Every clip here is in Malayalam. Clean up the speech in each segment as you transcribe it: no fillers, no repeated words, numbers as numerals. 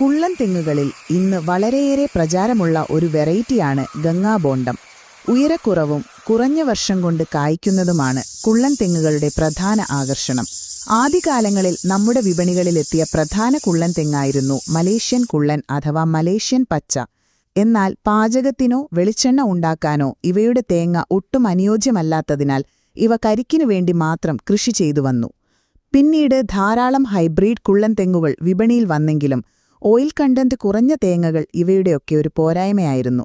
കുള്ളൻ തെങ്ങുകളിൽ ഇന്ന് വളരെയേറെ പ്രചാരമുള്ള ഒരു വെറൈറ്റിയാണ് ഗംഗാബോണ്ടം. ഉയരക്കുറവും കുറഞ്ഞ വർഷം കൊണ്ട് കായ്ക്കുന്നതുമാണ് കുള്ളൻ തെങ്ങുകളുടെ പ്രധാന ആകർഷണം. ആദ്യകാലങ്ങളിൽ നമ്മുടെ വിപണികളിലെത്തിയ പ്രധാന കുള്ളൻ തെങ്ങായിരുന്നു മലേഷ്യൻ കുള്ളൻ അഥവാ മലേഷ്യൻ പച്ച. എന്നാൽ പാചകത്തിനോ വെളിച്ചെണ്ണ ഉണ്ടാക്കാനോ ഇവയുടെ തേങ്ങ ഒട്ടും അനുയോജ്യമല്ലാത്തതിനാൽ ഇവ കരിക്കിനു വേണ്ടി മാത്രം കൃഷി ചെയ്തു വന്നു. പിന്നീട് ധാരാളം ഹൈബ്രിഡ് കുള്ളൻ തെങ്ങുകൾ വിപണിയിൽ വന്നെങ്കിലും ഓയിൽ കണ്ടന്റ് കുറഞ്ഞ തേങ്ങകൾ ഇവയുടെയൊക്കെ ഒരു പോരായ്മയായിരുന്നു.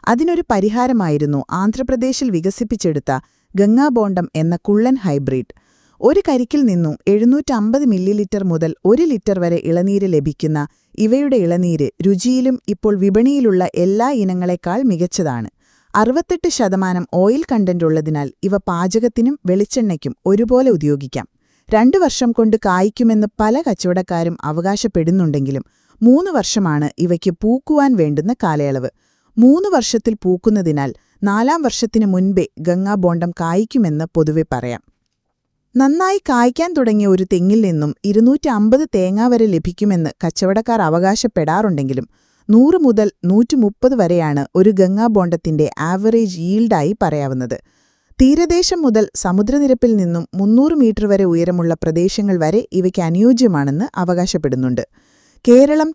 അതിനൊരു പരിഹാരമായിരുന്നു ആന്ധ്രാപ്രദേശിൽ വികസിപ്പിച്ചെടുത്ത ഗംഗാബോണ്ടം എന്ന കുള്ളൻ ഹൈബ്രിഡ്. ഒരു കരിക്കിൽ നിന്നും 750 മില്ലിലിറ്റർ മുതൽ 1 ലിറ്റർ വരെ ഇളനീര് ലഭിക്കുന്ന ഇവയുടെ ഇളനീര് രുചിയിലും ഇപ്പോൾ വിപണിയിലുള്ള എല്ലാ ഇനങ്ങളെക്കാൾ മികച്ചതാണ്. 68% ഓയിൽ കണ്ടന്റ് ഉള്ളതിനാൽ ഇവ പാചകത്തിനും വെളിച്ചെണ്ണയ്ക്കും ഒരുപോലെ ഉപയോഗിക്കാം. 2 വർഷം കൊണ്ട് കായ്ക്കുമെന്ന് പല കച്ചവടക്കാരും അവകാശപ്പെടുന്നുണ്ടെങ്കിലും 3 വർഷമാണ് ഇവയ്ക്ക് പൂക്കുവാൻ വേണ്ടുന്ന കാലയളവ്. 3 വർഷത്തിൽ പൂക്കുന്നതിനാൽ 4-ാം വർഷത്തിനു മുൻപേ ഗംഗാബോണ്ടം കായ്ക്കുമെന്ന് പൊതുവെ പറയാം. നന്നായി കായ്ക്കാൻ തുടങ്ങിയ ഒരു തെങ്ങിൽ നിന്നും 250 തേങ്ങ വരെ ലഭിക്കുമെന്ന് കച്ചവടക്കാർ അവകാശപ്പെടാറുണ്ടെങ്കിലും 100 മുതൽ 130 വരെയാണ് ഒരു ഗംഗാബോണ്ടത്തിന്റെ ആവറേജ് ഈൽഡായി പറയാവുന്നത്. തീരദേശം മുതൽ സമുദ്രനിരപ്പിൽ നിന്നും 300 മീറ്റർ വരെ ഉയരമുള്ള പ്രദേശങ്ങൾ വരെ ഇവയ്ക്ക് അനുയോജ്യമാണെന്ന് അവകാശപ്പെടുന്നുണ്ട്. കേരളം,